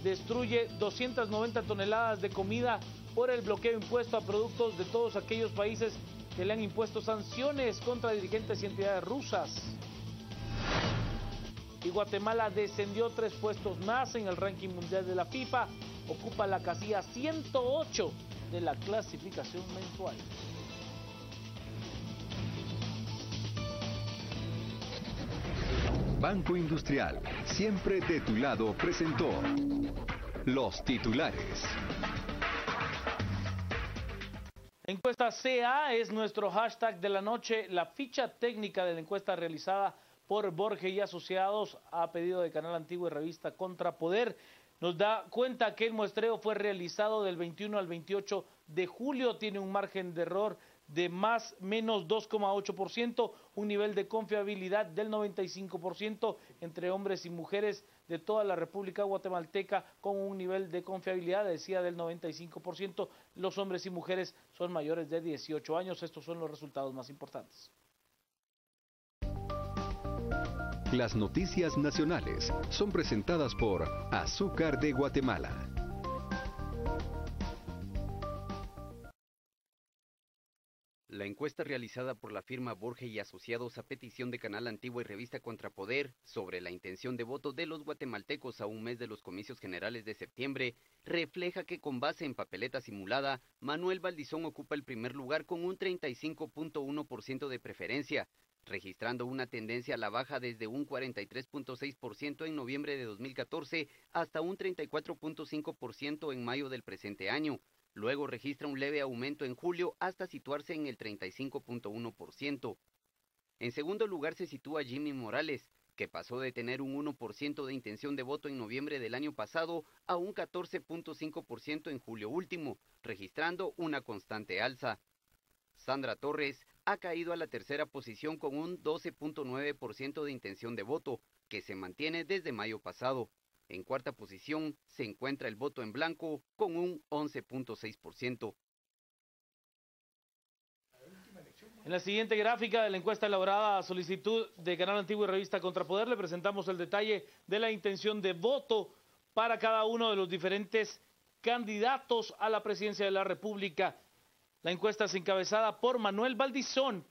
destruye 290 toneladas de comida por el bloqueo impuesto a productos de todos aquellos países que le han impuesto sanciones contra dirigentes y entidades rusas. Y Guatemala descendió 3 puestos más en el ranking mundial de la FIFA, ocupa la casilla 108 de la clasificación mensual. Banco Industrial, siempre de tu lado, presentó los titulares. Encuesta CA es nuestro hashtag de la noche. La ficha técnica de la encuesta realizada por Borges y Asociados a pedido de Canal Antiguo y revista Contrapoder nos da cuenta que el muestreo fue realizado del 21 al 28 de julio. Tiene un margen de error de menos 2,8%, un nivel de confiabilidad del 95% entre hombres y mujeres de toda la República Guatemalteca, con un nivel de confiabilidad, decía, del 95%. Los hombres y mujeres son mayores de 18 años. Estos son los resultados más importantes. Las noticias nacionales son presentadas por Azúcar de Guatemala. La encuesta realizada por la firma Borges y Asociados a petición de Canal Antiguo y revista Contrapoder sobre la intención de voto de los guatemaltecos a un mes de los comicios generales de septiembre refleja que, con base en papeleta simulada, Manuel Valdizón ocupa el primer lugar con un 35,1% de preferencia, registrando una tendencia a la baja desde un 43,6% en noviembre de 2014 hasta un 34,5% en mayo del presente año. Luego registra un leve aumento en julio hasta situarse en el 35,1%. En segundo lugar se sitúa Jimmy Morales, que pasó de tener un 1% de intención de voto en noviembre del año pasado a un 14,5% en julio último, registrando una constante alza. Sandra Torres ha caído a la tercera posición con un 12,9% de intención de voto, que se mantiene desde mayo pasado. En cuarta posición se encuentra el voto en blanco con un 11,6%. En la siguiente gráfica de la encuesta elaborada a solicitud de Canal Antiguo y revista Contrapoder le presentamos el detalle de la intención de voto para cada uno de los diferentes candidatos a la presidencia de la República. La encuesta es encabezada por Manuel Valdizón,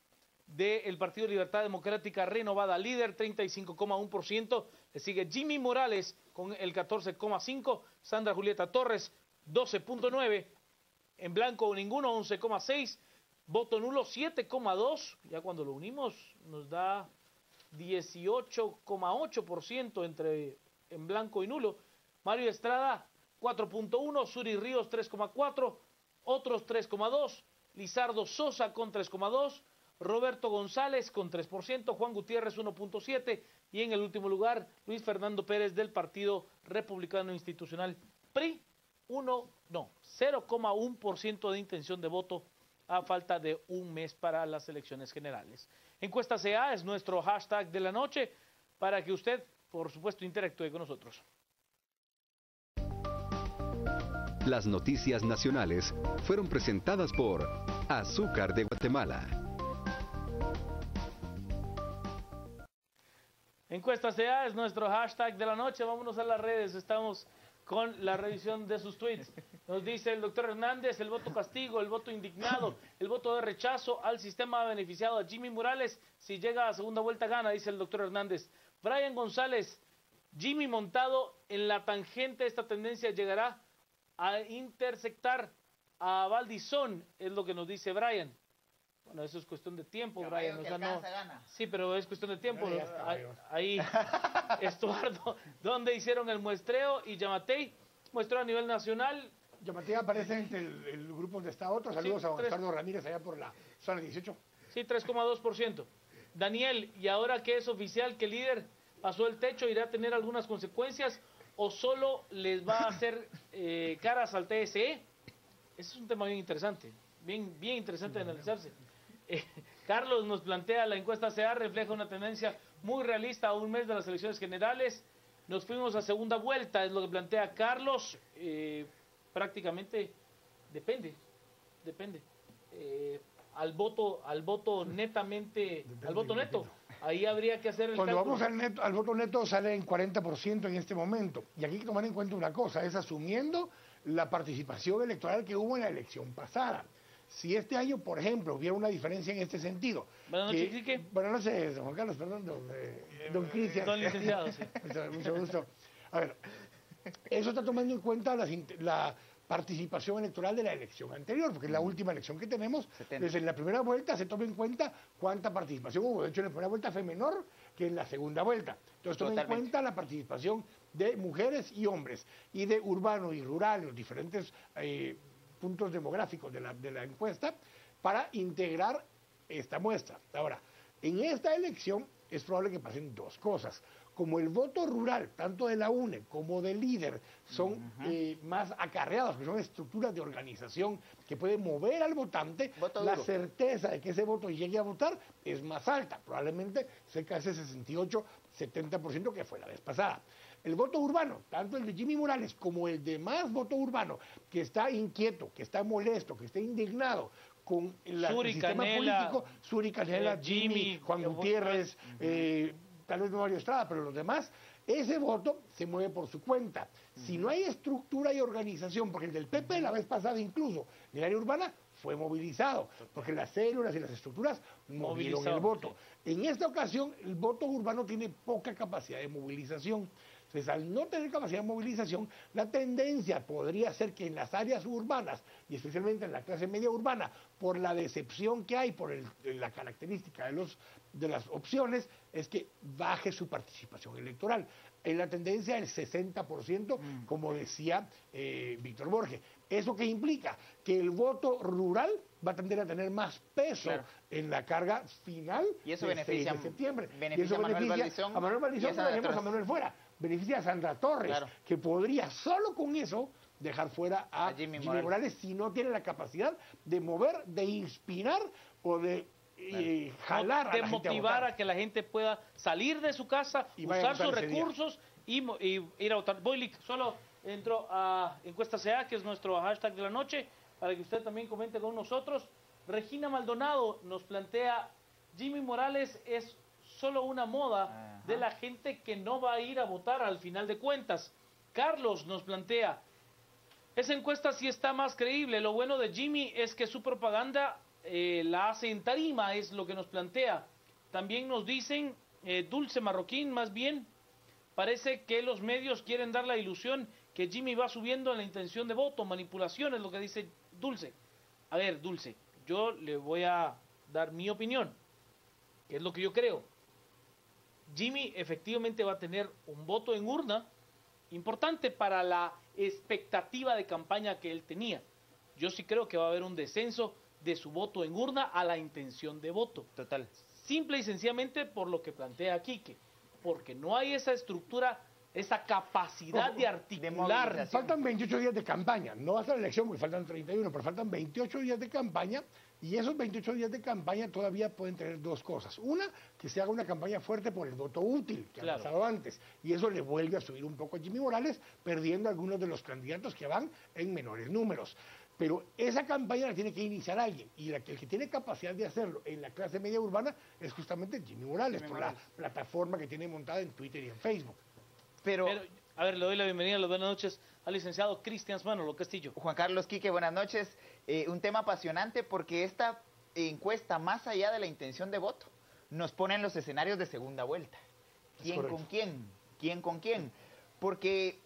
del Partido Libertad Democrática Renovada, líder, 35,1%. Le sigue Jimmy Morales con el 14,5%. Sandra Julieta Torres, 12,9%. En blanco o ninguno, 11,6%. Voto nulo, 7,2%. Ya cuando lo unimos nos da 18,8% entre en blanco y nulo. Mario Estrada, 4,1%. Suri Ríos, 3,4%. Otros, 3,2%. Lizardo Sosa con 3,2%. Roberto González con 3%, Juan Gutiérrez 1,7% y en el último lugar Luis Fernando Pérez del Partido Republicano Institucional PRI, 0,1% de intención de voto a falta de un mes para las elecciones generales. Encuesta CA es nuestro hashtag de la noche para que usted, por supuesto, interactúe con nosotros. Las noticias nacionales fueron presentadas por Azúcar de Guatemala. Encuesta CA es nuestro hashtag de la noche. Vámonos a las redes. Estamos con la revisión de sus tweets. Nos dice el doctor Hernández: el voto castigo, el voto indignado, el voto de rechazo al sistema beneficiado a Jimmy Morales. Si llega a segunda vuelta gana, dice el doctor Hernández. Brian González: Jimmy montado en la tangente. Esta tendencia llegará a intersectar a Valdizón, es lo que nos dice Brian. Bueno, eso es cuestión de tiempo, Brian. O sea, no, sí, pero es cuestión de tiempo. Ahí, Estuardo, ¿dónde hicieron el muestreo? Y Yamatei, muestreo a nivel nacional. Yamatei aparece entre el grupo donde está otro. Saludos a Ricardo Ramírez allá por la zona 18. Sí, 3,2%. Daniel, ¿y ahora que es oficial que el líder pasó el techo, irá a tener algunas consecuencias o solo les va a hacer caras al TSE? Ese es un tema bien interesante, bien interesante de analizarse. Carlos nos plantea: la encuesta CA refleja una tendencia muy realista a un mes de las elecciones generales. Nos fuimos a segunda vuelta, es lo que plantea Carlos. Prácticamente depende. al voto netamente, al voto neto. Ahí habría que hacer el Cuando cálculo. vamos al voto neto sale en 40% en este momento. Y aquí hay que tomar en cuenta una cosa, es asumiendo la participación electoral que hubo en la elección pasada. Si este año, por ejemplo, hubiera una diferencia en este sentido... Buenas noches, Quique. Buenas noches, don Juan Carlos, perdón, don Cristian. Don licenciado, sí. Mucho gusto. A ver, eso está tomando en cuenta la participación electoral de la elección anterior, porque es la última elección que tenemos. 70. Entonces, en la primera vuelta se toma en cuenta cuánta participación hubo. De hecho, en la primera vuelta fue menor que en la segunda vuelta. Entonces, toma en Totalmente. cuenta la participación de mujeres y hombres, y de urbano y rural, los diferentes puntos demográficos de la encuesta, para integrar esta muestra. Ahora, en esta elección es probable que pasen dos cosas. Como el voto rural, tanto de la UNE como del líder, son más acarreados, que son estructuras de organización que pueden mover al votante, Voto la duro. certeza de que ese voto llegue a votar es más alta, probablemente cerca de ese 68-70% que fue la vez pasada. El voto urbano, tanto el de Jimmy Morales como el de más voto urbano, que está inquieto, que está molesto, que está indignado con el sistema Canela, político, Suri Canela, Jimmy, Juan Gutiérrez, tal vez no Mario Estrada, pero los demás, ese voto se mueve por su cuenta. Si no hay estructura y organización, porque el del PP la vez pasada incluso, en el área urbana, fue movilizado, porque las células y las estructuras movieron el voto. En esta ocasión, el voto urbano tiene poca capacidad de movilización. Entonces, al no tener capacidad de movilización, la tendencia podría ser que en las áreas urbanas, y especialmente en la clase media urbana, por la decepción que hay, por la característica de las opciones, es que baje su participación electoral. En la tendencia del 60%, como decía Víctor Borges. ¿Eso qué implica? Que el voto rural va a tender a tener más peso en la carga final y eso del beneficia, 6 de septiembre. Beneficia y eso a Manuel Valdizón. A Manuel Valdizón, no dejemos a Manuel fuera. Beneficia a Sandra Torres, que podría solo con eso dejar fuera a Jimmy Morales si no tiene la capacidad de mover, de inspirar o de jalar de a la gente motivar a que la gente pueda salir de su casa, y vaya a usar votar sus ese día. recursos y ir a votar. Boylick solo entró a Encuesta CA, que es nuestro hashtag de la noche, para que usted también comente con nosotros. Regina Maldonado nos plantea: Jimmy Morales es solo una moda de la gente que no va a ir a votar al final de cuentas. Carlos nos plantea: esa encuesta sí está más creíble. Lo bueno de Jimmy es que su propaganda la hace en tarima, es lo que nos plantea. También nos dicen, Dulce Marroquín, más bien, parece que los medios quieren dar la ilusión que Jimmy va subiendo en la intención de voto, manipulación, es lo que dice Dulce. A ver, Dulce, yo le voy a dar mi opinión, que es lo que yo creo. Jimmy efectivamente va a tener un voto en urna importante para la expectativa de campaña que él tenía. Yo sí creo que va a haber un descenso de su voto en urna a la intención de voto. Total. Simple y sencillamente por lo que plantea Quique, porque no hay esa estructura, esa capacidad de articular. Faltan 28 días de campaña, no va a ser la elección porque faltan 31, pero faltan 28 días de campaña, y esos 28 días de campaña todavía pueden tener dos cosas. Una, que se haga una campaña fuerte por el voto útil, que ha pasado antes, y eso le vuelve a subir un poco a Jimmy Morales, perdiendo algunos de los candidatos que van en menores números. Pero esa campaña la tiene que iniciar alguien, y el que tiene capacidad de hacerlo en la clase media urbana es justamente Jimmy Morales, por la plataforma que tiene montada en Twitter y en Facebook. Pero a ver, le doy la bienvenida, las buenas noches al licenciado Cristian Manolo Castillo. Juan Carlos, Quique, buenas noches. Un tema apasionante porque esta encuesta, más allá de la intención de voto, nos pone en los escenarios de segunda vuelta. ¿Quién con quién? ¿Quién con quién? Porque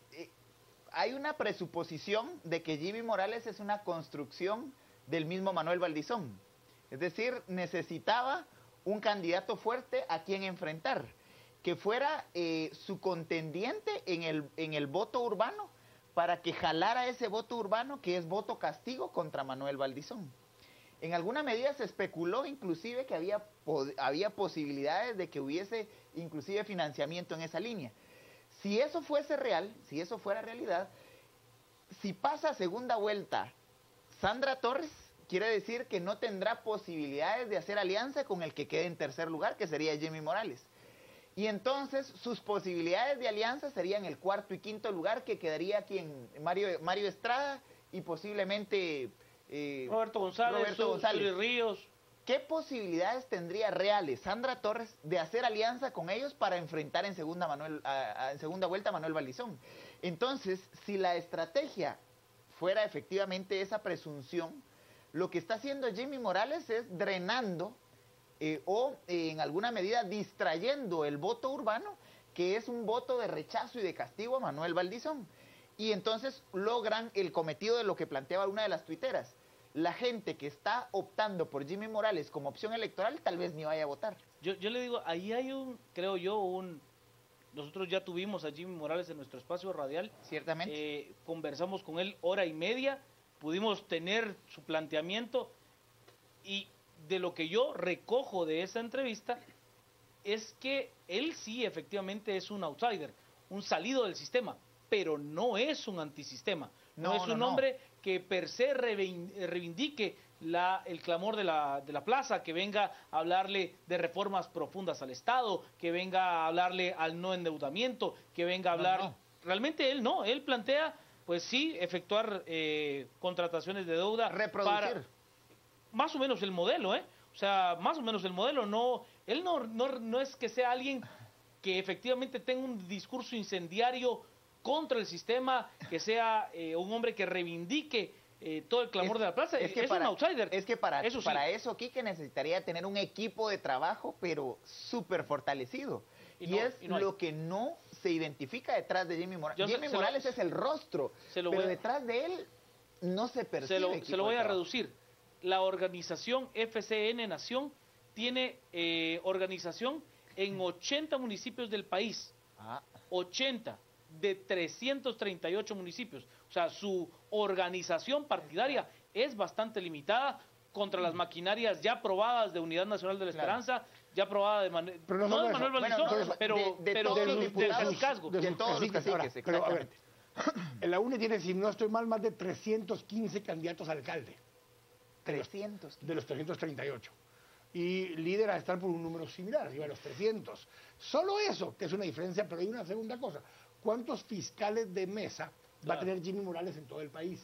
hay una presuposición de que Jimmy Morales es una construcción del mismo Manuel Valdizón. Es decir, necesitaba un candidato fuerte a quien enfrentar, que fuera su contendiente en el voto urbano, para que jalara ese voto urbano que es voto castigo contra Manuel Valdizón. En alguna medida se especuló inclusive que había posibilidades de que hubiese inclusive financiamiento en esa línea. Si eso fuese real, si eso fuera realidad, si pasa a segunda vuelta Sandra Torres, quiere decir que no tendrá posibilidades de hacer alianza con el que quede en tercer lugar, que sería Jimmy Morales. Y entonces sus posibilidades de alianza serían el cuarto y quinto lugar, que quedaría aquí en Mario Estrada y posiblemente Roberto González, Uri Ríos. ¿qué posibilidades tendría reales Sandra Torres de hacer alianza con ellos para enfrentar en segunda vuelta a Manuel Valdizón? Entonces, si la estrategia fuera efectivamente esa presunción, lo que está haciendo Jimmy Morales es drenando o en alguna medida distrayendo el voto urbano, que es un voto de rechazo y de castigo a Manuel Valdizón. Y entonces logran el cometido de lo que planteaba una de las tuiteras. La gente que está optando por Jimmy Morales como opción electoral tal vez ni vaya a votar. Yo le digo, ahí hay creo yo, nosotros ya tuvimos a Jimmy Morales en nuestro espacio radial. Ciertamente. Conversamos con él hora y media, pudimos tener su planteamiento y de lo que yo recojo de esa entrevista es que él sí efectivamente es un outsider, un salido del sistema, pero no es un antisistema, no es un hombre que per se reivindique el clamor de la plaza, que venga a hablarle de reformas profundas al Estado, que venga a hablarle al no endeudamiento, que venga a hablar... Realmente él plantea, pues sí, efectuar contrataciones de deuda. Reproducir. Más o menos el modelo, O sea, más o menos el modelo. Él no es que sea alguien que efectivamente tenga un discurso incendiario contra el sistema, que sea un hombre que reivindique todo el clamor de la plaza. Es un outsider. Es que para eso, Quique, necesitaría tener un equipo de trabajo, pero súper fortalecido. Y lo que no se identifica detrás de Jimmy Morales. Jimmy Morales es el rostro, pero detrás de él no se percibe. Se lo voy a reducir. La organización FCN Nación tiene organización en 80 municipios del país. 80 de 338 municipios. O sea, su organización partidaria es bastante limitada contra las maquinarias ya probadas de Unidad Nacional de la Esperanza, ya probada de Manuel Valdizón, pero del cacicazgo. De todos los caciques, exactamente. La UNE tiene, si no estoy mal, más de 315 candidatos a alcalde. 300. De los 338. Y líder a estar por un número similar, arriba de los 300. Solo eso, que es una diferencia, pero hay una segunda cosa. ¿Cuántos fiscales de mesa va a tener Jimmy Morales en todo el país?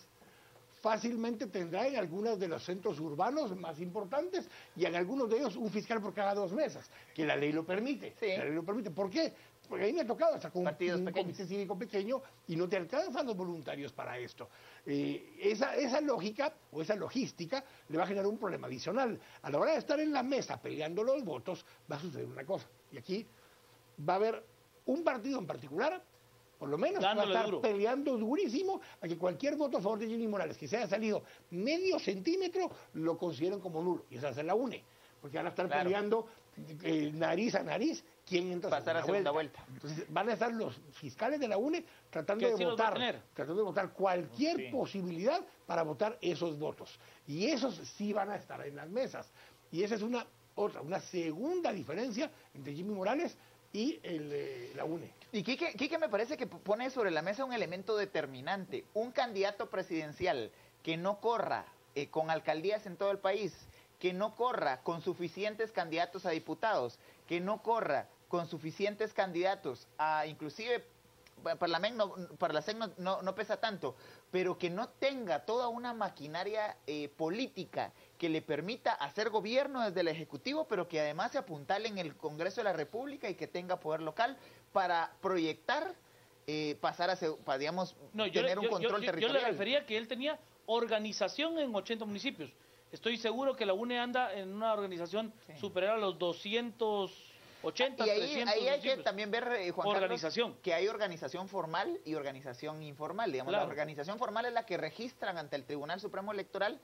Fácilmente tendrá en algunos de los centros urbanos más importantes y en algunos de ellos un fiscal por cada 2 mesas, que la ley lo permite. Sí. La ley lo permite. ¿Por qué? Porque ahí me ha tocado estar con un comité cívico pequeño y no te alcanzan los voluntarios para esto. Esa lógica o esa logística le va a generar un problema adicional. A la hora de estar en la mesa peleando los votos, va a suceder una cosa. Y aquí va a haber un partido en particular, por lo menos, va a estar peleando durísimo a que cualquier voto a favor de Jimmy Morales que se haya salido medio centímetro lo consideren como nulo. Y esa es la UNE. Porque van a estar peleando nariz a nariz quién entra a segunda vuelta. Entonces van a estar los fiscales de la UNE tratando de votar cualquier posibilidad para votar esos votos. Y esos sí van a estar en las mesas. Y esa es una segunda diferencia entre Jimmy Morales y la UNE. Y Quique me parece que pone sobre la mesa un elemento determinante. Un candidato presidencial que no corra con alcaldías en todo el país, que no corra con suficientes candidatos a diputados, que no corra con suficientes candidatos a, inclusive, para la SEC no pesa tanto, pero que no tenga toda una maquinaria política que le permita hacer gobierno desde el Ejecutivo, pero que además se apuntale en el Congreso de la República y que tenga poder local para proyectar, pasar a, digamos, tener un control territorial. Yo le refería que él tenía organización en 80 municipios. Estoy seguro que la UNE anda en una organización superior a los 280, y 300 ahí hay que también ver, Juan organización. Carlos, que hay organización formal y organización informal. Digamos, la organización formal es la que registran ante el Tribunal Supremo Electoral,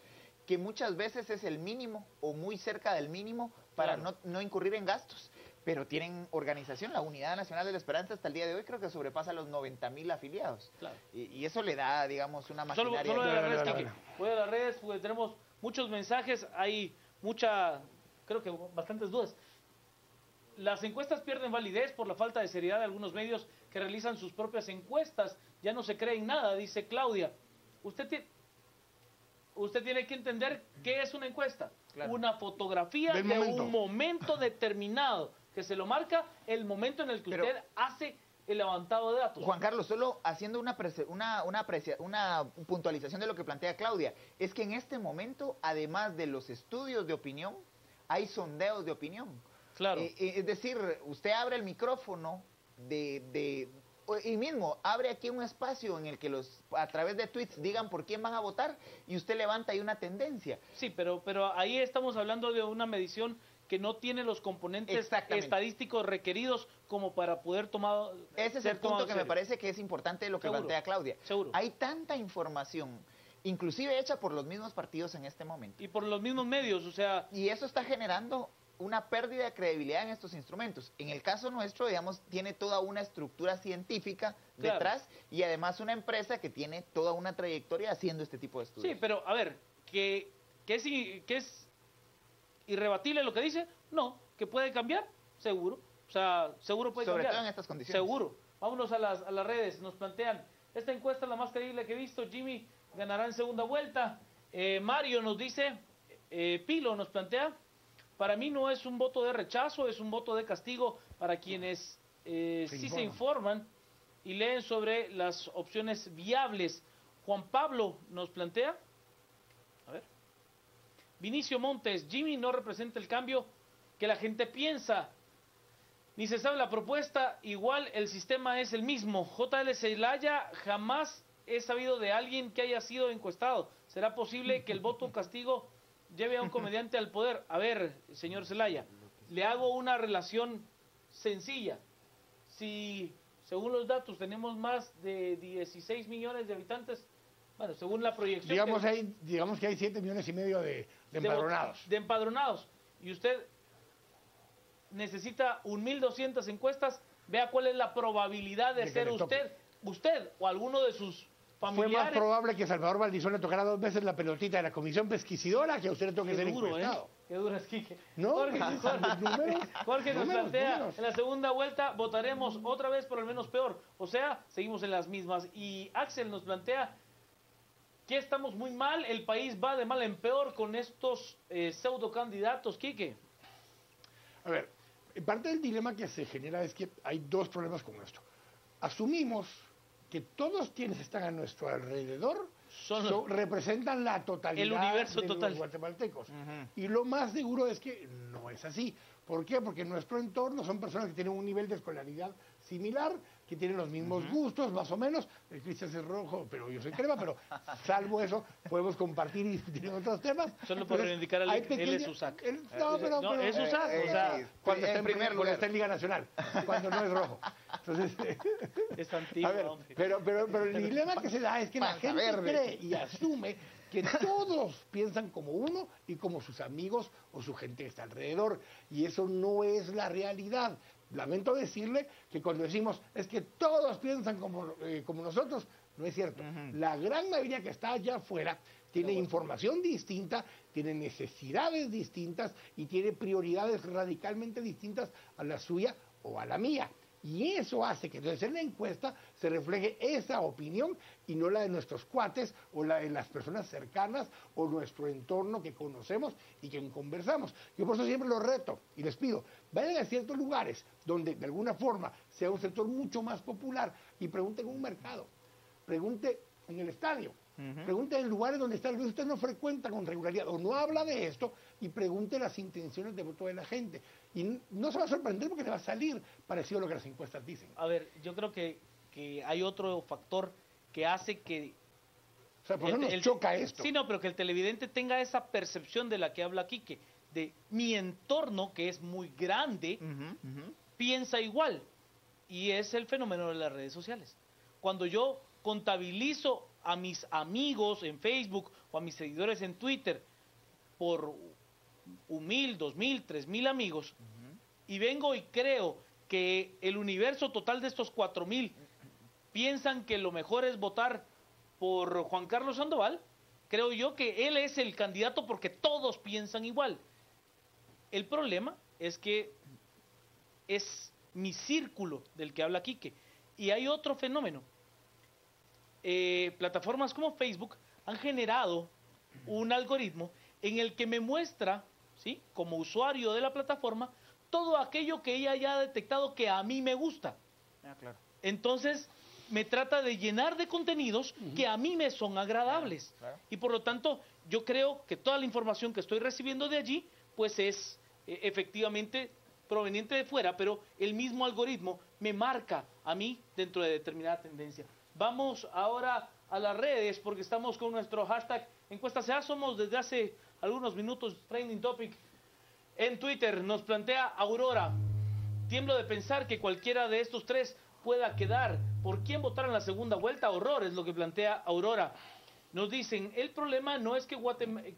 que muchas veces es el mínimo o muy cerca del mínimo para no incurrir en gastos. Pero tienen organización, la Unidad Nacional de la Esperanza hasta el día de hoy creo que sobrepasa los 90,000 afiliados. Claro. Y eso le da, digamos, una maquinaria. Solo de las redes, Quique. Voy a las redes, porque tenemos muchos mensajes, hay creo que bastantes dudas. Las encuestas pierden validez por la falta de seriedad de algunos medios que realizan sus propias encuestas. Ya no se cree en nada, dice Claudia. Usted tiene que entender qué es una encuesta. Claro. Una fotografía de un momento determinado, que se lo marca el momento en el que usted hace el levantado de datos. Juan Carlos, solo haciendo una puntualización de lo que plantea Claudia, es que en este momento, además de los estudios de opinión, hay sondeos de opinión. Claro. Es decir, usted abre el micrófono y mismo abre aquí un espacio en el que a través de tweets digan por quién van a votar y usted levanta ahí una tendencia. Sí, pero ahí estamos hablando de una medición que no tiene los componentes estadísticos requeridos como para poder tomar. Ese es el punto que me parece que es importante de lo que plantea Claudia. Seguro. Hay tanta información, inclusive hecha por los mismos partidos en este momento. Y por los mismos medios, o sea. Y eso está generando una pérdida de credibilidad en estos instrumentos. En el caso nuestro, digamos, tiene toda una estructura científica detrás y además una empresa que tiene toda una trayectoria haciendo este tipo de estudios. Sí, pero a ver, que es irrebatible lo que dice, no, que puede cambiar, seguro. O sea, seguro puede cambiar. Sobre todo en estas condiciones. Seguro. Vámonos a las redes. Nos plantean, esta encuesta es la más creíble que he visto. Jimmy ganará en segunda vuelta. Mario nos dice, Pilo nos plantea, para mí no es un voto de rechazo, es un voto de castigo para quienes sí se informan y leen sobre las opciones viables. Juan Pablo nos plantea, a ver, Vinicio Montes, Jimmy no representa el cambio que la gente piensa, ni se sabe la propuesta, igual el sistema es el mismo. JL Celaya, jamás he sabido de alguien que haya sido encuestado. ¿Será posible que el voto castigo lleve a un comediante al poder? A ver, señor Celaya, le hago una relación sencilla. Si, según los datos, tenemos más de 16 millones de habitantes, bueno, según la proyección... Digamos que hay 7,5 millones de empadronados. De empadronados. Y usted necesita 1.200 encuestas, vea cuál es la probabilidad de ser usted o alguno de sus familiares. Fue más probable que Salvador Valdizón le tocara 2 veces la pelotita de la comisión pesquisidora que a usted le toque ser encuestado. Qué duro es, Quique. ¿No? Jorge nos plantea, en la segunda vuelta votaremos otra vez por el menos peor. O sea, seguimos en las mismas. Y Axel nos plantea que estamos muy mal, el país va de mal en peor con estos pseudo candidatos, Quique. A ver, parte del dilema que se genera es que hay 2 problemas con esto. Asumimos que todos quienes están a nuestro alrededor representan la totalidad el universo de total. Los guatemaltecos. Y lo más seguro es que no es así. ¿Por qué? Porque en nuestro entorno son personas que tienen un nivel de escolaridad similar, que tienen los mismos gustos, más o menos. El Cristian es rojo, pero yo soy crema, pero salvo eso, podemos compartir y discutir en otros temas. Solo por reivindicar él es Usac. No, es Usac. O sea, cuando está en primer lugar, está en Liga Nacional, cuando no es rojo. Entonces, es antiguo, a ver, pero el dilema que se da es que la gente cree y asume que todos piensan como uno y como sus amigos o su gente que está alrededor. Y eso no es la realidad. Lamento decirle que cuando decimos es que todos piensan como nosotros, no es cierto. La gran mayoría que está allá afuera tiene información distinta, tiene necesidades distintas y tiene prioridades radicalmente distintas a la suya o a la mía. Y eso hace que entonces en la encuesta se refleje esa opinión y no la de nuestros cuates o la de las personas cercanas o nuestro entorno que conocemos y que conversamos. Yo por eso siempre los reto y les pido, vayan a ciertos lugares donde de alguna forma sea un sector mucho más popular y pregunten en un mercado, pregunte en el estadio, pregunte en lugares donde tal vez usted no frecuenta con regularidad o no habla de esto y pregunte las intenciones de voto de la gente. Y no se va a sorprender porque le va a salir parecido a lo que las encuestas dicen. A ver, yo creo que hay otro factor que hace que... O sea, por eso nos choca esto. Sí, no, pero que el televidente tenga esa percepción de la que habla Quique, de mi entorno, que es muy grande, piensa igual. Y es el fenómeno de las redes sociales. Cuando yo contabilizo a mis amigos en Facebook o a mis seguidores en Twitter por 1,000, 2,000, 3,000 amigos y vengo y creo que el universo total de estos 4,000 piensan que lo mejor es votar por Juan Carlos Sandoval, creo yo que él es el candidato porque todos piensan igual. El problema es que es mi círculo del que habla Quique. Y hay otro fenómeno. Plataformas como Facebook han generado un algoritmo en el que me muestra, ¿sí?, como usuario de la plataforma, todo aquello que ella haya detectado que a mí me gusta. Claro. Entonces, me trata de llenar de contenidos que a mí me son agradables. Claro. Y por lo tanto, yo creo que toda la información que estoy recibiendo de allí, pues es efectivamente proveniente de fuera, pero el mismo algoritmo me marca a mí dentro de determinada tendencia. Vamos ahora a las redes porque estamos con nuestro hashtag encuesta SEA. Somos desde hace algunos minutos trending topic en Twitter. Nos plantea Aurora: tiemblo de pensar que cualquiera de estos tres pueda quedar. ¿Por quién votar en la segunda vuelta? Horror, es lo que plantea Aurora. Nos dicen, el problema no es que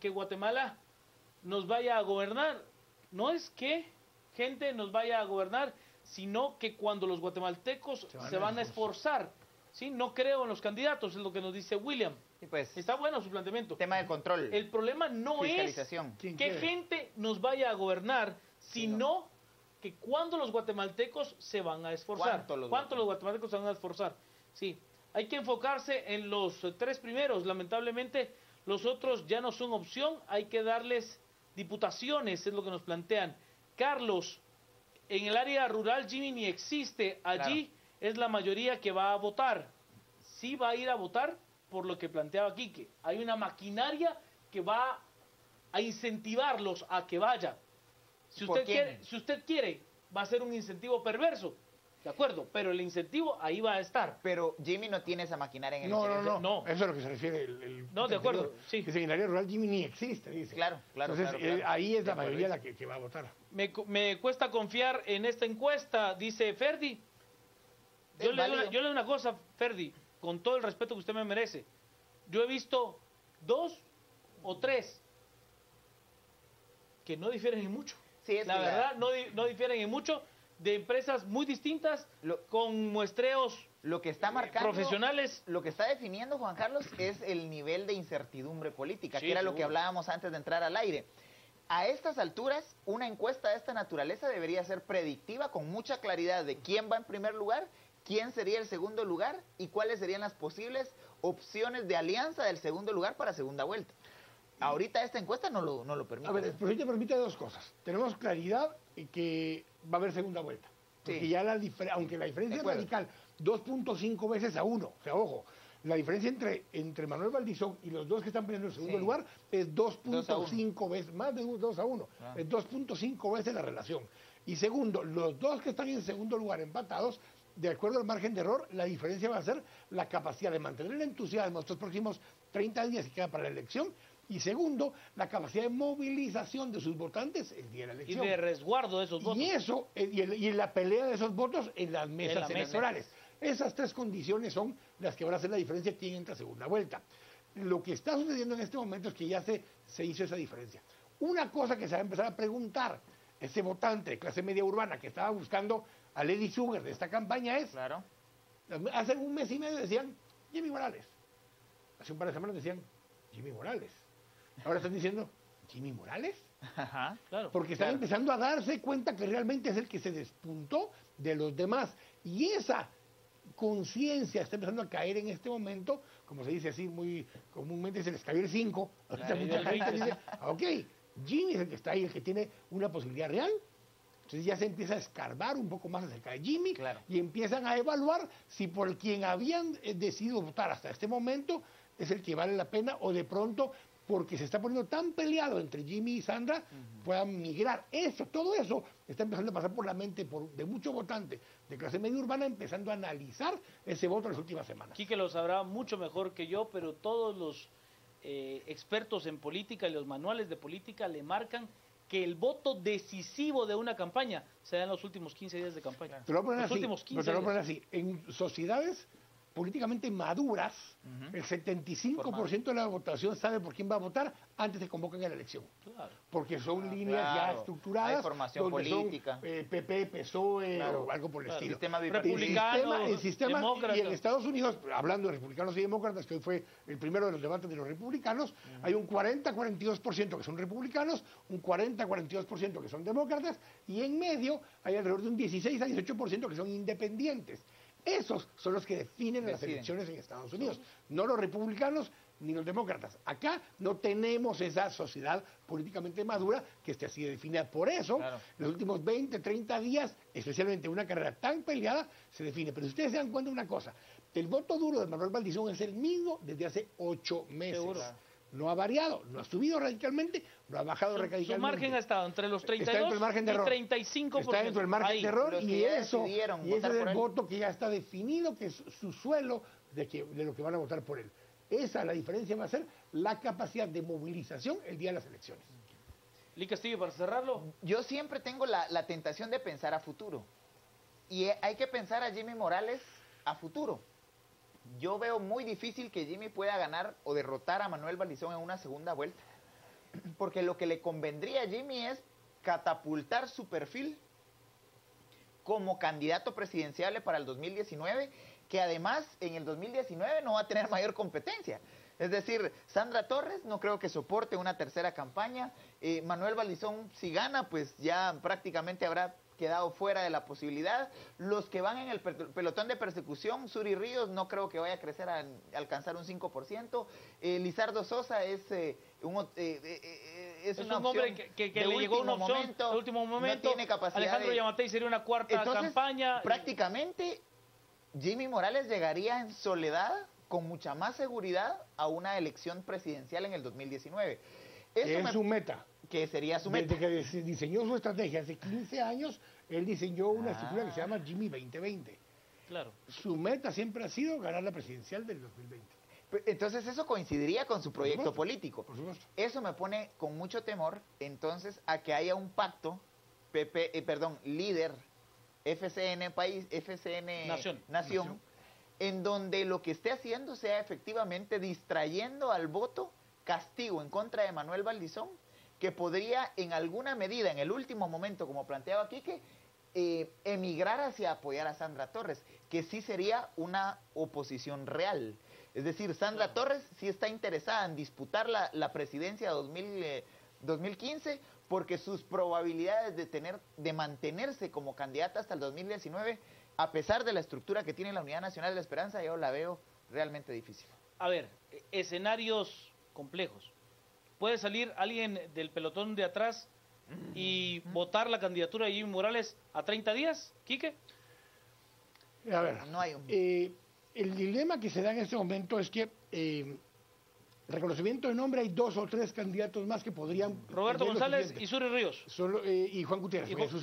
Guatemala nos vaya a gobernar, no es que gente nos vaya a gobernar, sino que cuando los guatemaltecos se van a esforzar. ¿Sí? No creo en los candidatos, es lo que nos dice William. Y pues, está bueno su planteamiento. Tema de control. El problema no es que gente nos vaya a gobernar, sino que cuando los guatemaltecos se van a esforzar. ¿Cuánto los guatemaltecos se van a esforzar? Sí, hay que enfocarse en los tres primeros. Lamentablemente, los otros ya no son opción. Hay que darles diputaciones, es lo que nos plantean. Carlos, en el área rural Jimmy ni existe. Allí es la mayoría que va a votar. Sí va a ir a votar por lo que planteaba Quique. Hay una maquinaria que va a incentivarlos a que vaya. Si usted quiere, va a ser un incentivo perverso. De acuerdo, pero el incentivo ahí va a estar. Pero Jimmy no tiene esa maquinaria en el No. Eso es a lo que se refiere no, de acuerdo, sí. Dice que en el área rural Jimmy ni existe, dice. Claro. Entonces, ahí es la mayoría la que va a votar. Me cuesta confiar en esta encuesta, dice Ferdi. Yo le doy una cosa, Ferdi, con todo el respeto que usted me merece. Yo he visto 2 o 3 que no difieren en mucho. Sí, la verdad, no difieren en mucho, de empresas muy distintas, con muestreos lo que está marcando, profesionales. Lo que está definiendo, Juan Carlos, es el nivel de incertidumbre política, que era lo que hablábamos antes de entrar al aire. A estas alturas, una encuesta de esta naturaleza debería ser predictiva, con mucha claridad de quién va en primer lugar, quién sería el segundo lugar y cuáles serían las posibles opciones de alianza del segundo lugar para segunda vuelta. Ahorita esta encuesta no lo permite. A ver, el proyecto permite dos cosas. Tenemos claridad que va a haber segunda vuelta. Porque ya aunque la diferencia es radical, 2.5 veces a 1. O sea, ojo, la diferencia entre Manuel Valdizón y los dos que están peleando el segundo lugar es 2.5 veces, más de 2 a 1. Es 2.5 veces la relación. Y segundo, los dos que están en segundo lugar empatados, de acuerdo al margen de error, la diferencia va a ser la capacidad de mantener el entusiasmo estos próximos 30 días que queda para la elección. Y segundo, la capacidad de movilización de sus votantes el día de la elección. Y de resguardo de esos votos. Y eso, y la pelea de esos votos en las mesas electorales. Esas tres condiciones son las que van a hacer la diferencia quién entra a segunda vuelta. Lo que está sucediendo en este momento es que ya se hizo esa diferencia. Una cosa que se va a empezar a preguntar ese votante de clase media urbana que estaba buscando a Lady Sugar de esta campaña es, hace un mes y medio decían Jimmy Morales. Hace un par de semanas decían Jimmy Morales. Ahora están diciendo, ¿Jimmy Morales? Ajá, claro. Porque están empezando a darse cuenta que realmente es el que se despuntó de los demás. Y esa conciencia está empezando a caer en este momento, como se dice así muy comúnmente, se les cayó el 5. Ahorita mucha gente dice, ok, Jimmy es el que está ahí, el que tiene una posibilidad real. Entonces ya se empieza a escarbar un poco más acerca de Jimmy y empiezan a evaluar si por quien habían decidido votar hasta este momento es el que vale la pena o de pronto porque se está poniendo tan peleado entre Jimmy y Sandra, puedan migrar. Todo eso está empezando a pasar por la mente de muchos votantes de clase media urbana, empezando a analizar ese voto en las últimas semanas. Quique lo sabrá mucho mejor que yo, pero todos los expertos en política y los manuales de política le marcan que el voto decisivo de una campaña se da en los últimos 15 días de campaña. Te lo voy a poner así. En sociedades políticamente maduras, el 75% de la votación sabe por quién va a votar antes de que convoquen a la elección. Claro. Porque son líneas ya estructuradas. Hay formación política. PP, PSOE o algo por el estilo. Sistema el sistema y en Estados Unidos, hablando de republicanos y demócratas, que hoy fue el primero de los debates de los republicanos, hay un 40-42% que son republicanos, un 40-42% que son demócratas, y en medio hay alrededor de un 16-18% que son independientes. Esos son los que definen las elecciones en Estados Unidos, no los republicanos ni los demócratas. Acá no tenemos esa sociedad políticamente madura que esté así definida. Por eso, los últimos 20, 30 días, especialmente una carrera tan peleada, se define. Pero si ustedes se dan cuenta de una cosa, el voto duro de Manuel Valdizón es el mismo desde hace 8 meses. no ha variado, no ha subido radicalmente, no ha bajado radicalmente. Su margen ha estado entre los 32 está dentro del margen de error. y 35%. Está dentro del margen Ahí. de error y eso es el él. voto que ya está definido, que es su suelo de lo que van a votar por él. Esa, la diferencia va a ser la capacidad de movilización el día de las elecciones. Lee Castillo, para cerrarlo. Yo siempre tengo la tentación de pensar a futuro. Y hay que pensar a Jimmy Morales a futuro. Yo veo muy difícil que Jimmy pueda ganar o derrotar a Manuel Valdizón en una segunda vuelta. Porque lo que le convendría a Jimmy es catapultar su perfil como candidato presidencial para el 2019, que además en el 2019 no va a tener mayor competencia. Es decir, Sandra Torres no creo que soporte una tercera campaña. Manuel Valdizón, si gana, pues ya prácticamente habrá quedado fuera de la posibilidad. Los que van en el pelotón de persecución, Suri Ríos, no creo que vaya a crecer a alcanzar un 5%. Lizardo Sosa es una un hombre que le llegó una opción de último momento. No tiene capacidad. Alejandro Yamatei sería una cuarta campaña. Prácticamente, Jimmy Morales llegaría en soledad, con mucha más seguridad, a una elección presidencial en el 2019. Es su meta. Que sería su meta. Desde que diseñó su estrategia hace 15 años, él diseñó una estructura que se llama Jimmy 2020. Claro. Su meta siempre ha sido ganar la presidencial del 2020. Entonces eso coincidiría con su proyecto político. Por supuesto. Eso me pone con mucho temor, entonces, a que haya un pacto, líder, FCN País, FCN Nación, en donde lo que esté haciendo sea efectivamente distrayendo al voto castigo en contra de Manuel Valdizón, que podría en alguna medida, en el último momento, como planteaba Quique, emigrar hacia apoyar a Sandra Torres, que sí sería una oposición real. Es decir, Sandra Torres sí está interesada en disputar la presidencia 2015, porque sus probabilidades de mantenerse como candidata hasta el 2019, a pesar de la estructura que tiene la Unidad Nacional de la Esperanza, yo la veo realmente difícil. A ver, escenarios complejos. ¿Puede salir alguien del pelotón de atrás y votar la candidatura de Jimmy Morales a 30 días, Quique? A ver, no hay el dilema que se da en este momento es que reconocimiento de nombre hay 2 o 3 candidatos más que podrían... Roberto González y Suri Ríos. Y Juan Gutiérrez, que es su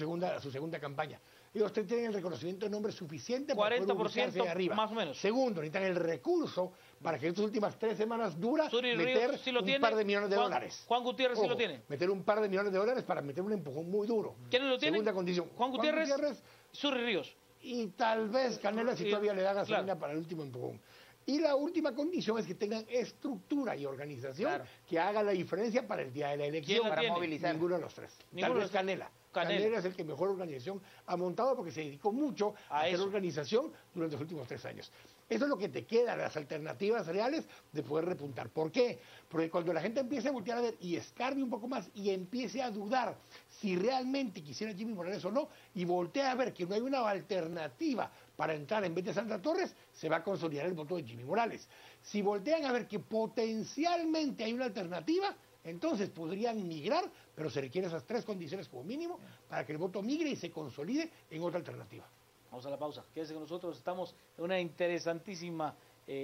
segunda campaña. Ellos tienen el reconocimiento de nombre suficiente 40% arriba. Más o menos. Segundo, necesitan el recurso para que estas últimas 3 semanas duras meter sí un par de millones de dólares. Juan Gutiérrez sí lo tiene. Meter un par de millones de dólares para meter un empujón muy duro. ¿Quiénes lo tienen? Segunda condición. Juan Gutiérrez, Suri Ríos. Y tal vez Canela si todavía le da gasolina para el último empujón. Y la última condición es que tengan estructura y organización que haga la diferencia para el día de la elección. Para movilizar. Ninguno de los 3. Tal vez Canela. Canela es el que mejor organización ha montado porque se dedicó mucho a hacer organización durante los últimos 3 años. Eso es lo que te queda, las alternativas reales de poder repuntar. ¿Por qué? Porque cuando la gente empiece a voltear a ver y escarbe un poco más y empiece a dudar si realmente quisiera Jimmy Morales o no, y voltea a ver que no hay una alternativa para entrar en vez de Sandra Torres, se va a consolidar el voto de Jimmy Morales. Si voltean a ver que potencialmente hay una alternativa, entonces podrían migrar, pero se requieren esas 3 condiciones como mínimo para que el voto migre y se consolide en otra alternativa. Vamos a la pausa. Quédense con nosotros. Estamos en una interesantísima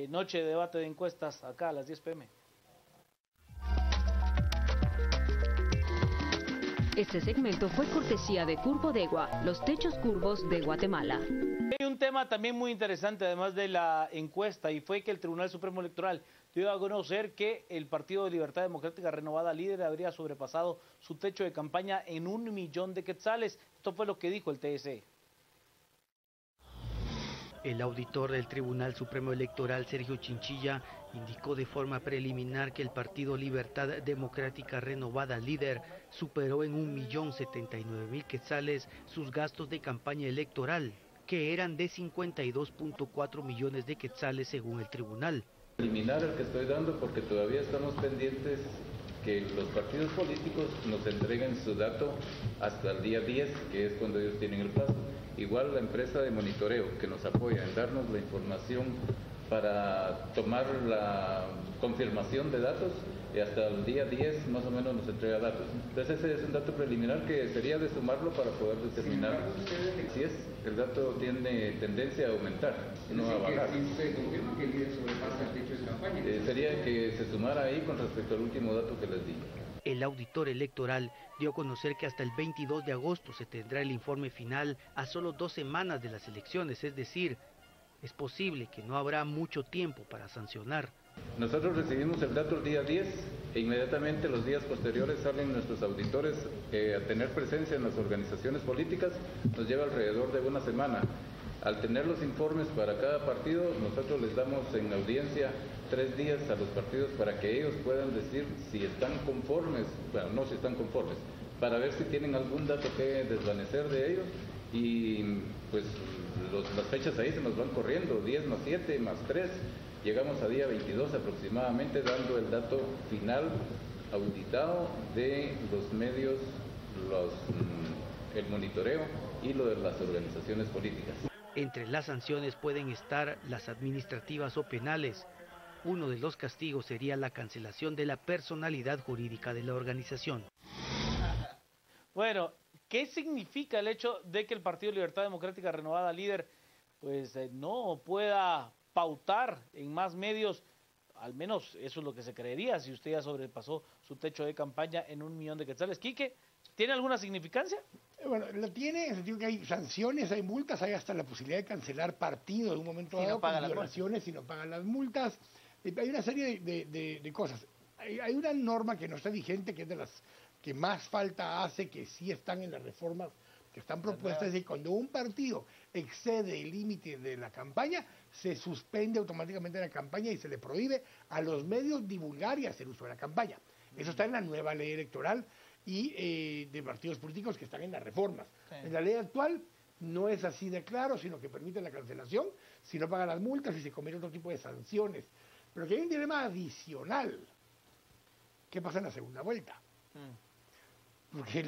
noche de debate de encuestas acá a las 10 p.m. Este segmento fue cortesía de Curbodegua, los techos curvos de Guatemala. Hay un tema también muy interesante, además de la encuesta, y fue que el Tribunal Supremo Electoral dio a conocer que el Partido de Libertad Democrática Renovada, líder, habría sobrepasado su techo de campaña en 1 millón de quetzales. Esto fue lo que dijo el TSE. El auditor del Tribunal Supremo Electoral, Sergio Chinchilla, indicó de forma preliminar que el Partido Libertad Democrática Renovada, líder, superó en 1.079.000 quetzales sus gastos de campaña electoral, que eran de 52.4 millones de quetzales según el tribunal. Preliminar el que estoy dando porque todavía estamos pendientes que los partidos políticos nos entreguen su dato hasta el día 10, que es cuando ellos tienen el plazo. Igual la empresa de monitoreo que nos apoya en darnos la información para tomar la confirmación de datos y hasta el día 10 más o menos nos entrega datos. Entonces ese es un dato preliminar que sería de sumarlo para poder determinar si es, el dato tiene tendencia a aumentar, no a bajar. Si se confirma que el líder sobrepasa el techo de campaña. Sería que se sumara ahí con respecto al último dato que les di. El auditor electoral dio a conocer que hasta el 22 de agosto se tendrá el informe final a solo 2 semanas de las elecciones, es decir, es posible que no habrá mucho tiempo para sancionar. Nosotros recibimos el dato el día 10 e inmediatamente los días posteriores salen nuestros auditores a tener presencia en las organizaciones políticas, nos lleva alrededor de una semana. Al tener los informes para cada partido, nosotros les damos en audiencia 3 días a los partidos para que ellos puedan decir si están conformes, bueno, no si están conformes, para ver si tienen algún dato que desvanecer de ellos y pues las fechas ahí se nos van corriendo, 10 más 7 más 3, llegamos a día 22 aproximadamente dando el dato final auditado de los medios, el monitoreo y lo de las organizaciones políticas. Entre las sanciones pueden estar las administrativas o penales. Uno de los castigos sería la cancelación de la personalidad jurídica de la organización. Bueno, ¿qué significa el hecho de que el Partido Libertad Democrática Renovada Líder pues no pueda pautar en más medios? Al menos eso es lo que se creería si usted ya sobrepasó su techo de campaña en 1 millón de quetzales. Quique, ¿tiene alguna significancia? Bueno, lo tiene en el sentido que hay sanciones, hay multas, hay hasta la posibilidad de cancelar partido en un momento dado por violaciones si no pagan las multas. Hay una serie de cosas. Hay una norma que no está vigente, que es de las que más falta hace, que sí están en las reformas que están propuestas, y cuando un partido excede el límite de la campaña, se suspende automáticamente la campaña y se le prohíbe a los medios divulgar y hacer uso de la campaña. Eso está en la nueva ley electoral y de partidos políticos que están en las reformas. Sí. En la ley actual no es así de claro, sino que permite la cancelación si no pagan las multas y se comete otro tipo de sanciones. Pero que hay un dilema adicional. ¿Qué pasa en la segunda vuelta? Porque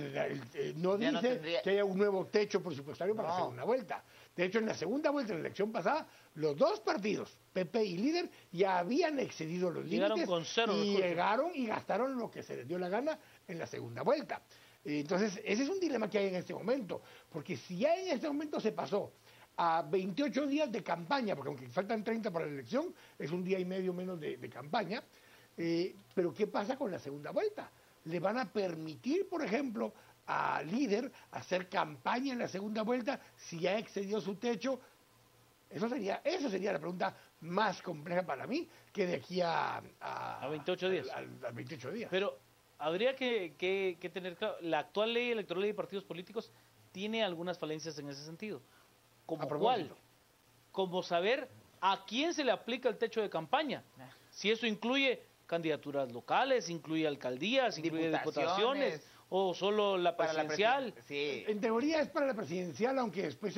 no dice que haya un nuevo techo presupuestario para la segunda vuelta. De hecho, en la segunda vuelta, en la elección pasada, los dos partidos, PP y Líder, ya habían excedido los límites con cero y llegaron y gastaron lo que se les dio la gana en la segunda vuelta. Entonces, ese es un dilema que hay en este momento, porque si ya en este momento se pasó a 28 días de campaña, porque aunque faltan 30 para la elección, es un día y medio menos de campaña, pero ¿qué pasa con la segunda vuelta? ¿Le van a permitir, por ejemplo, a Líder hacer campaña en la segunda vuelta si ya excedió su techo? Eso sería la pregunta más compleja para mí, que de aquí a 28 días. A 28 días. Pero habría que tener claro, la actual ley electoral de partidos políticos tiene algunas falencias en ese sentido. ¿Como cuál? Como saber a quién se le aplica el techo de campaña. Si eso incluye candidaturas locales, incluye alcaldías, incluye diputaciones, o solo la presidencial. Sí. En teoría es para la presidencial, aunque después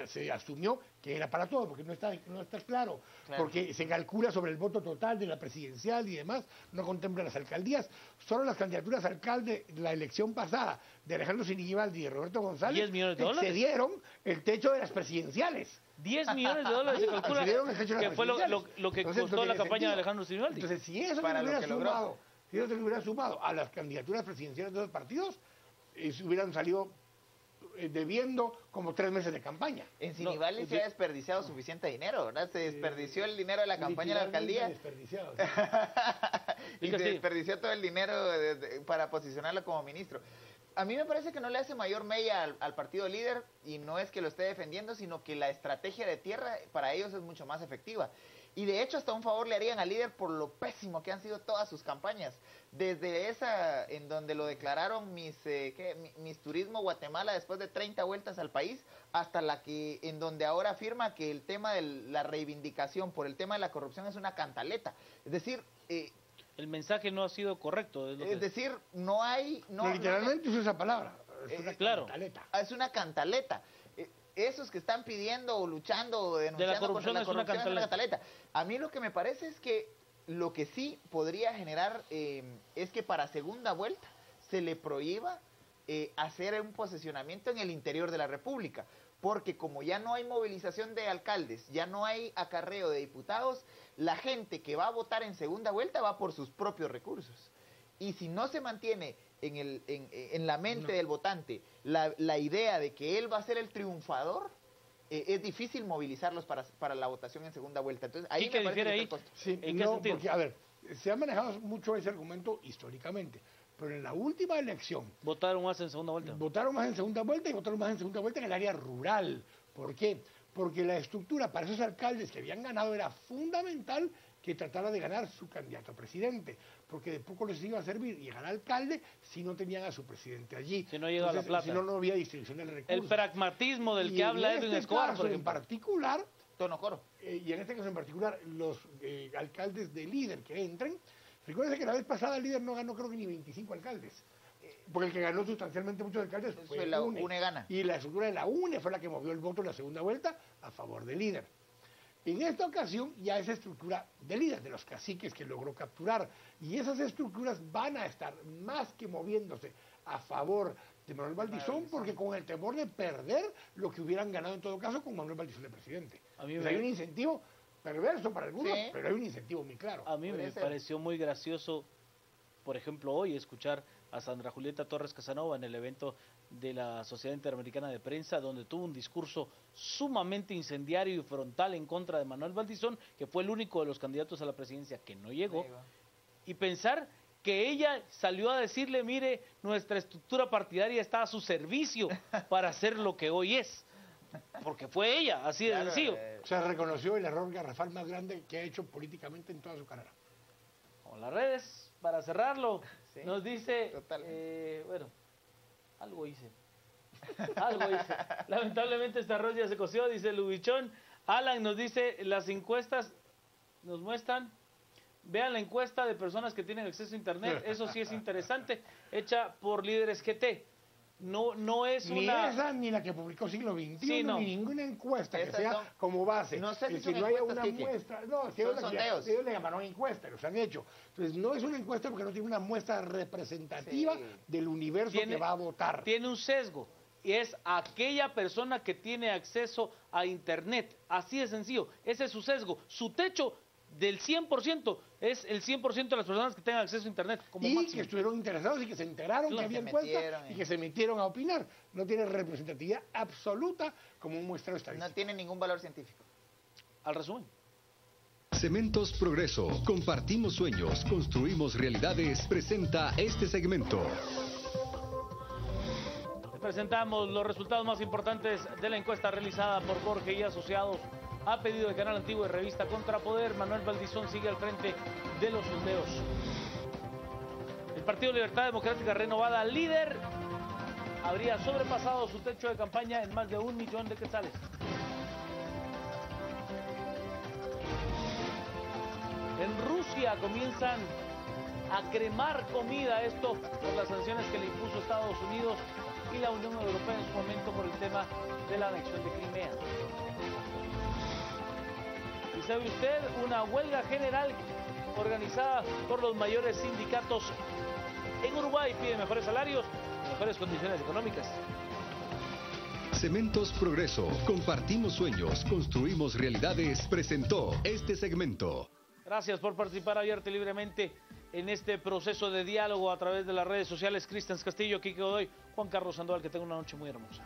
se asumió que era para todo, porque no está claro, porque se calcula sobre el voto total de la presidencial y demás, no contempla las alcaldías. Solo las candidaturas a alcalde de la elección pasada de Alejandro Sinibaldi y de Roberto González excedieron el techo de las presidenciales. 10 millones de dólares se calcula que fue lo que costó la campaña de Alejandro Sinibaldi. Entonces, si eso se le hubiera sumado a las candidaturas presidenciales de los partidos, hubieran salido debiendo como 3 meses de campaña. En Sinibaldi se ha desperdiciado suficiente dinero, ¿verdad? Se desperdició el dinero de la campaña de la alcaldía. Y se desperdició todo el dinero para posicionarlo como ministro. A mí me parece que no le hace mayor mella al partido Líder, y no es que lo esté defendiendo, sino que la estrategia de tierra para ellos es mucho más efectiva. Y de hecho hasta un favor le harían al Líder por lo pésimo que han sido todas sus campañas. Desde esa en donde lo declararon mis Turismo Guatemala después de 30 vueltas al país, hasta la que en donde ahora afirma que el tema de la reivindicación por el tema de la corrupción es una cantaleta. Es decir... el mensaje no ha sido correcto. Es decir, no hay... literalmente usa esa palabra. Es una cantaleta. Es una cantaleta. Esos que están pidiendo o luchando o denunciando contra la corrupción es una cantaleta. A mí lo que me parece es que lo que sí podría generar es que para segunda vuelta se le prohíba hacer un posicionamiento en el interior de la República. porque como ya no hay movilización de alcaldes, ya no hay acarreo de diputados, la gente que va a votar en segunda vuelta va por sus propios recursos. Y si no se mantiene en la mente del votante la idea de que él va a ser el triunfador, es difícil movilizarlos para la votación en segunda vuelta. Entonces, ahí me parece que está el costo. Sí, ¿En qué sentido? Porque, a ver, se ha manejado mucho ese argumento históricamente, pero en la última elección Votaron más en segunda vuelta. votaron más en segunda vuelta y votaron más en segunda vuelta en el área rural. ¿Por qué? Porque la estructura para esos alcaldes que habían ganado era fundamental que tratara de ganar su candidato a presidente, porque de poco les iba a servir llegar al alcalde si no tenían a su presidente allí. Si no llega la plata. Si no, no había distribución del recurso. El pragmatismo del Y que habla Edwin Escobar, por en ejemplo. particular, Tonocoro. y en este caso en particular, los alcaldes de líder que entren, recuérdense que la vez pasada el líder no ganó creo que ni 25 alcaldes, porque el que ganó sustancialmente muchos alcaldes fue la UNE. UNE gana. Y la estructura de la UNE fue la que movió el voto en la segunda vuelta a favor del líder. En esta ocasión ya esa estructura de líder, de los caciques que logró capturar, y esas estructuras van a estar más que moviéndose a favor de Manuel Valdizón, porque con el temor de perder lo que hubieran ganado en todo caso con Manuel Valdizón de presidente. A mí Hay un incentivo perverso para algunos, Sí. pero hay un incentivo muy claro. A mí me pareció muy gracioso, por ejemplo, hoy escuchar a Sandra Julieta Torres Casanova en el evento de la Sociedad Interamericana de Prensa, donde tuvo un discurso sumamente incendiario y frontal en contra de Manuel Valdizón, que fue el único de los candidatos a la presidencia que no llegó, y pensar que ella salió a decirle, mire, nuestra estructura partidaria está a su servicio para hacer lo que hoy es, porque fue ella, así de sencillo. O sea, reconoció el error garrafal más grande que ha hecho políticamente en toda su carrera. Con las redes, para cerrarlo, Sí, nos dice, bueno, algo hice. Lamentablemente esta arroz ya se coció, dice Lubichón. Alan nos dice, las encuestas nos muestran, vean la encuesta de personas que tienen acceso a internet, eso sí es interesante, hecha por Líderes GT. No es ni una... esa ni la que publicó Siglo XXI, Sí, no. ni ninguna encuesta que Esas sea son- como base. no sé si que son no haya encuestas, una Quique. muestra, no, que Son ellos, sondeos. ellos le llamaron encuesta, los han hecho. Entonces no es una encuesta porque no tiene una muestra representativa Sí. del universo Tiene- que va a votar. Tiene un sesgo, y es aquella persona que tiene acceso a internet, así de sencillo, ese es su sesgo, su techo del 100% es el 100% de las personas que tengan acceso a internet como Y máximo. que estuvieron interesados y que se enteraron Claro, que había se encuesta metieron, y que se metieron a opinar. No tiene representatividad absoluta como un muestreo estadístico. No tiene ningún valor científico. Al resumen. Cementos Progreso. Compartimos sueños, construimos realidades. Presenta este segmento. Les presentamos los resultados más importantes de la encuesta realizada por Borge y Asociados a pedido de Canal Antiguo y Revista Contrapoder. Manuel Valdizón sigue al frente de los sondeos. El Partido Libertad Democrática Renovada, líder, habría sobrepasado su techo de campaña en más de 1 millón de quetzales. En Rusia comienzan a cremar comida, esto por las sanciones que le impuso Estados Unidos y la Unión Europea en su momento por el tema de la anexión de Crimea. ¿Y sabe usted? Una huelga general organizada por los mayores sindicatos en Uruguay pide mejores salarios y mejores condiciones económicas. Cementos Progreso. Compartimos sueños, construimos realidades. Presentó este segmento. Gracias por participar abierta y libremente en este proceso de diálogo a través de las redes sociales. Cristian Castillo, Quique Godoy, Juan Carlos Sandoval, que tenga una noche muy hermosa.